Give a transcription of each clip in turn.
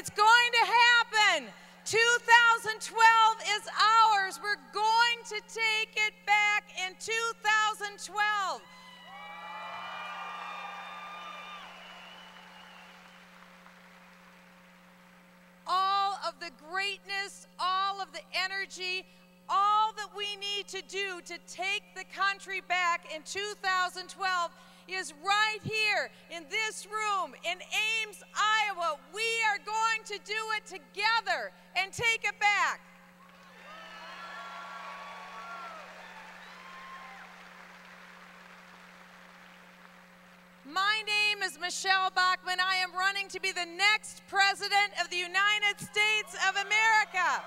It's going to happen. 2012 is ours. We're going to take it back in 2012. All of the greatness, all of the energy, all that we need to do to take the country back in 2012 is right here in this room in Ames, Iowa. We are going to do it together and take it back. My name is Michele Bachmann. I am running to be the next President of the United States of America.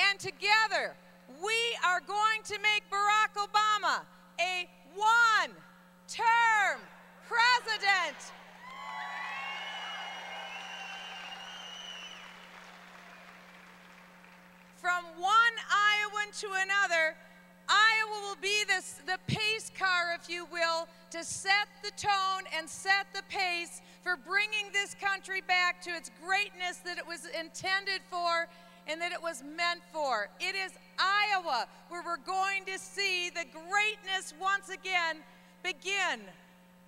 And together, we are going to make Barack Obama a one-term president. From one Iowan to another, Iowa will be the pace car, if you will, to set the tone and set the pace for bringing this country back to its greatness that it was intended for and that it was meant for. It is Iowa where we're going to see the greatness once again begin.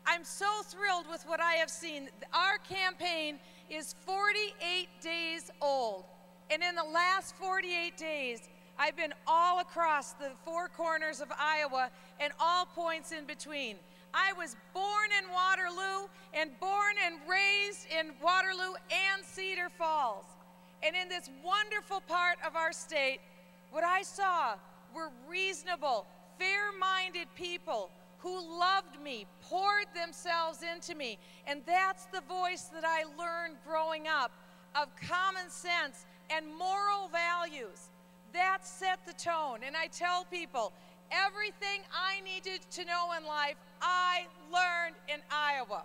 I'm so thrilled with what I have seen. Our campaign is 48 days old, and in the last 48 days, I've been all across the four corners of Iowa and all points in between. I was born in Waterloo and born and raised in Waterloo and Cedar Falls. And in this wonderful part of our state, what I saw were reasonable, fair-minded people who loved me, poured themselves into me. And that's the voice that I learned growing up, of common sense and moral values. That set the tone. And I tell people, everything I needed to know in life, I learned in Iowa.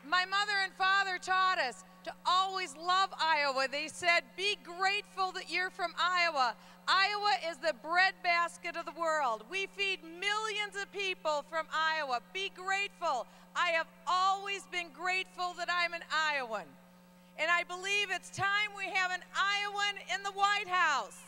My mother and father taught us to always love Iowa. They said, be grateful that you're from Iowa. Iowa is the breadbasket of the world. We feed millions of people from Iowa. Be grateful. I have always been grateful that I'm an Iowan. And I believe it's time we have an Iowan in the White House.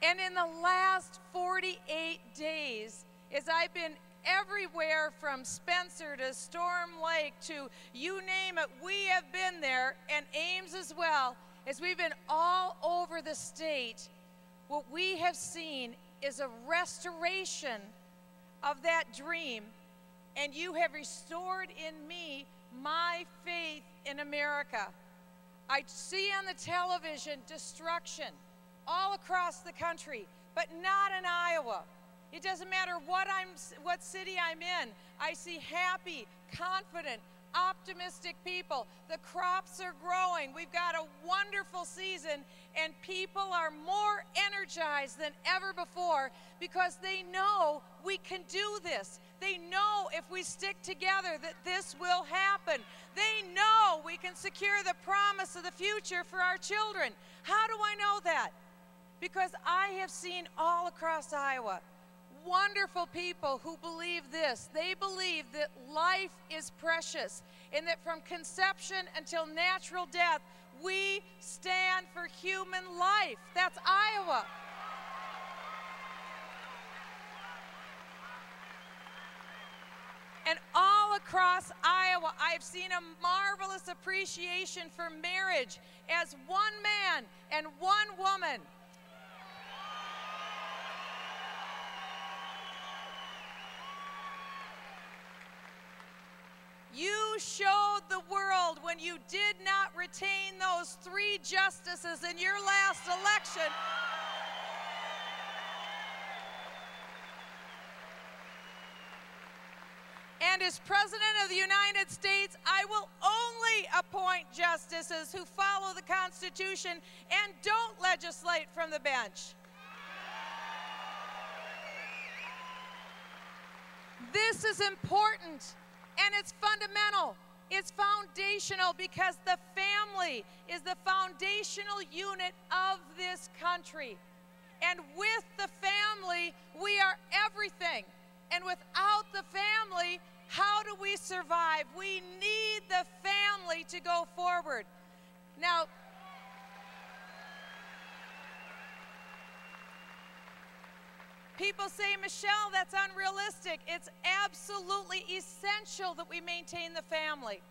And in the last 48 days, as I've been everywhere from Spencer to Storm Lake to you name it, we have been there, and Ames as well, as we've been all over the state, what we have seen is a restoration of that dream, and you have restored in me my faith in America. I see on the television destruction all across the country, but not in Iowa. It doesn't matter what city I'm in. I see happy, confident, optimistic people. The crops are growing. We've got a wonderful season, and people are more energized than ever before because they know we can do this. They know if we stick together that this will happen. They know we can secure the promise of the future for our children. How do I know that? Because I have seen all across Iowa wonderful people who believe this. They believe that life is precious and that from conception until natural death, we stand for human life. That's Iowa. And all across Iowa, I've seen a marvelous appreciation for marriage as one man and one woman. You showed the world when you did not retain those 3 justices in your last election. And as President of the United States, I will only appoint justices who follow the Constitution and don't legislate from the bench. This is important. And it's fundamental. It's foundational because the family is the foundational unit of this country. And with the family, we are everything. And without the family, how do we survive? We need the family to go forward. Now, people say, Michele, that's unrealistic. It's absolutely essential that we maintain the family.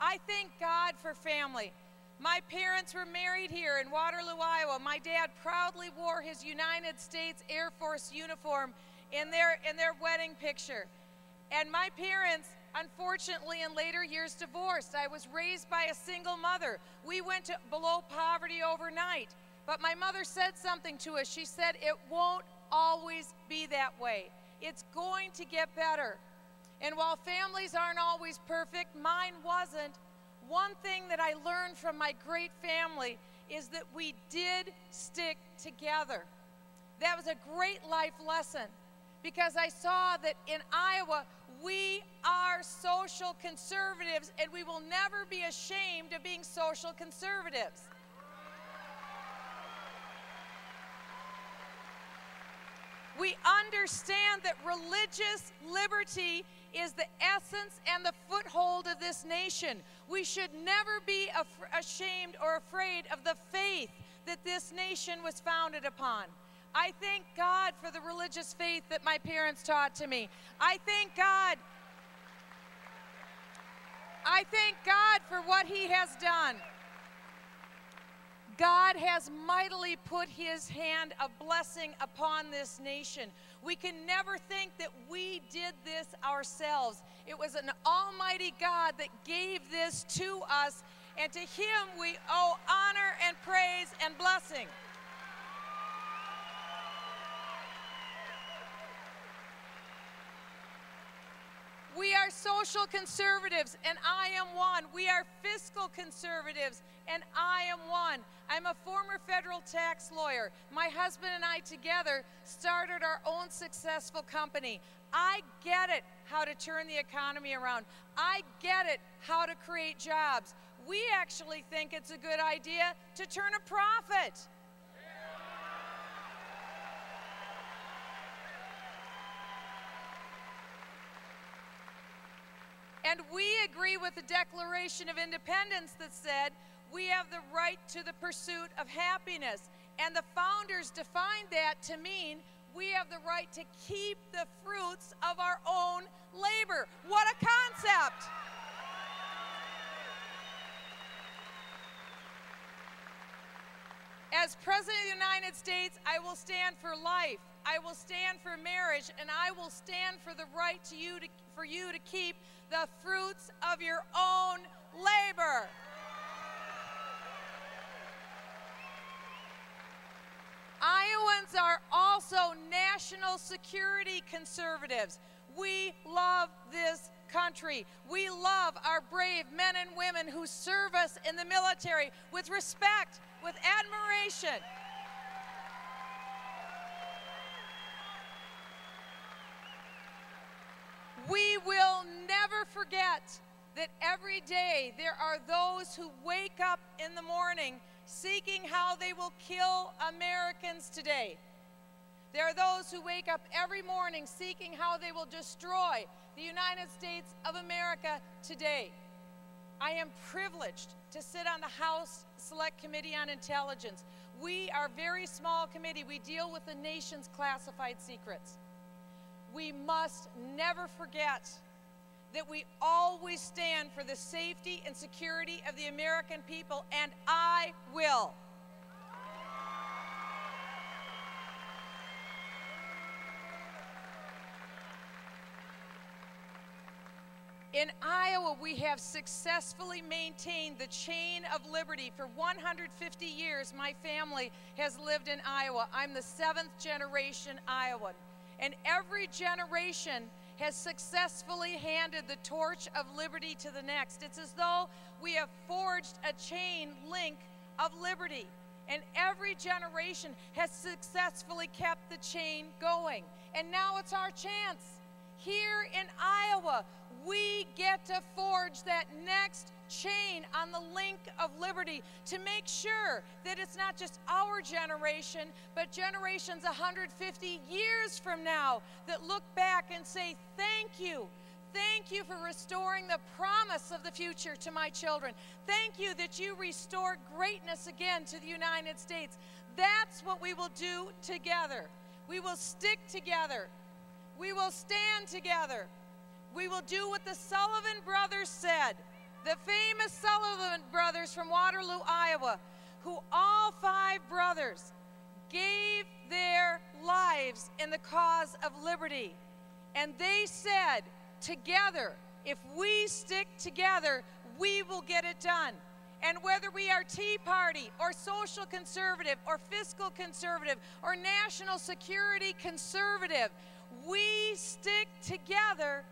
I thank God for family. My parents were married here in Waterloo, Iowa. My dad proudly wore his United States Air Force uniform in their wedding picture. And my parents, unfortunately, in later years divorced. I was raised by a single mother. We went to below poverty overnight. But my mother said something to us. She said, it won't always be that way. It's going to get better. And while families aren't always perfect, mine wasn't. One thing that I learned from my great family is that we did stick together. That was a great life lesson because I saw that in Iowa, we are social conservatives and we will never be ashamed of being social conservatives. We understand that religious liberty is the essence and the foothold of this nation. We should never be ashamed or afraid of the faith that this nation was founded upon. I thank God for the religious faith that my parents taught to me. I thank God for what He has done. God has mightily put His hand of blessing upon this nation. We can never think that we did this ourselves. It was an almighty God that gave this to us, and to Him we owe honor and praise and blessing. We are social conservatives, and I am one. We are fiscal conservatives, and I am one. I'm a former federal tax lawyer. My husband and I together started our own successful company. I get it how to turn the economy around. I get it how to create jobs. We actually think it's a good idea to turn a profit. And we agree with the Declaration of Independence that said we have the right to the pursuit of happiness. And the founders defined that to mean we have the right to keep the fruits of our own labor. What a concept! As President of the United States, I will stand for life, I will stand for marriage, and I will stand for the right for you to keep the fruits of your own labor. Iowans are also national security conservatives. We love this country. We love our brave men and women who serve us in the military with respect, with admiration. We will never forget that every day there are those who wake up in the morning seeking how they will kill Americans today. There are those who wake up every morning seeking how they will destroy the United States of America today. I am privileged to sit on the House Select Committee on Intelligence. We are a very small committee. We deal with the nation's classified secrets. We must never forget that we always stand for the safety and security of the American people, and I will. In Iowa, we have successfully maintained the chain of liberty. For 150 years, my family has lived in Iowa. I'm the 7th generation Iowan. And every generation has successfully handed the torch of liberty to the next. It's as though we have forged a chain link of liberty. And every generation has successfully kept the chain going. And now it's our chance. Here in Iowa, We get to forge that next chain on the link of liberty to make sure that it's not just our generation, but generations 150 years from now that look back and say, thank you. Thank you for restoring the promise of the future to my children. Thank you that you restored greatness again to the United States. That's what we will do together. We will stick together. We will stand together. We will do what the Sullivan brothers said, the famous Sullivan brothers from Waterloo, Iowa, who all 5 brothers gave their lives in the cause of liberty. And they said, together, if we stick together, we will get it done. And whether we are Tea Party or social conservative or fiscal conservative or national security conservative, we stick together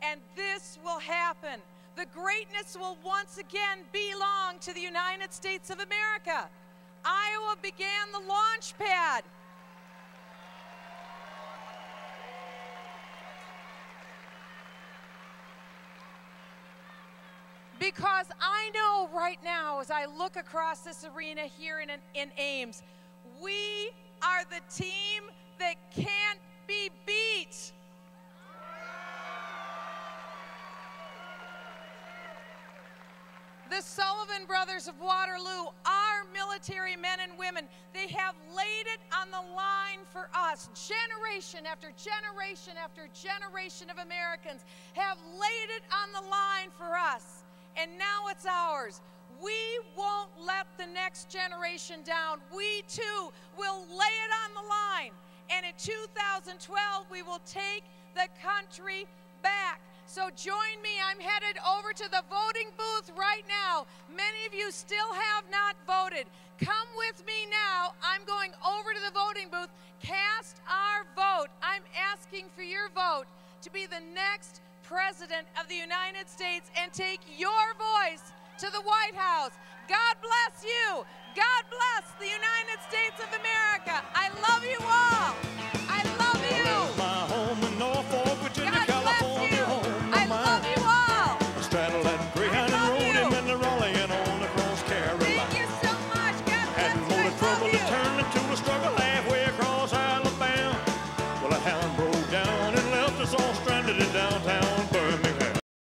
and this will happen. The greatness will once again belong to the United States of America. Iowa began the launch pad. Because I know right now, as I look across this arena here in Ames, we are the team that can't be beat. The Sullivan brothers of Waterloo, our military men and women, they have laid it on the line for us. Generation after generation after generation of Americans have laid it on the line for us. And now it's ours. We won't let the next generation down. We too will lay it on the line. And in 2012, we will take the country back. So join me. I'm headed over to the voting booth right now. Many of you still have not voted. Come with me now. I'm going over to the voting booth. Cast our vote. I'm asking for your vote to be the next President of the United States and take your voice to the White House. God bless you. God bless the United States of America. I love you all.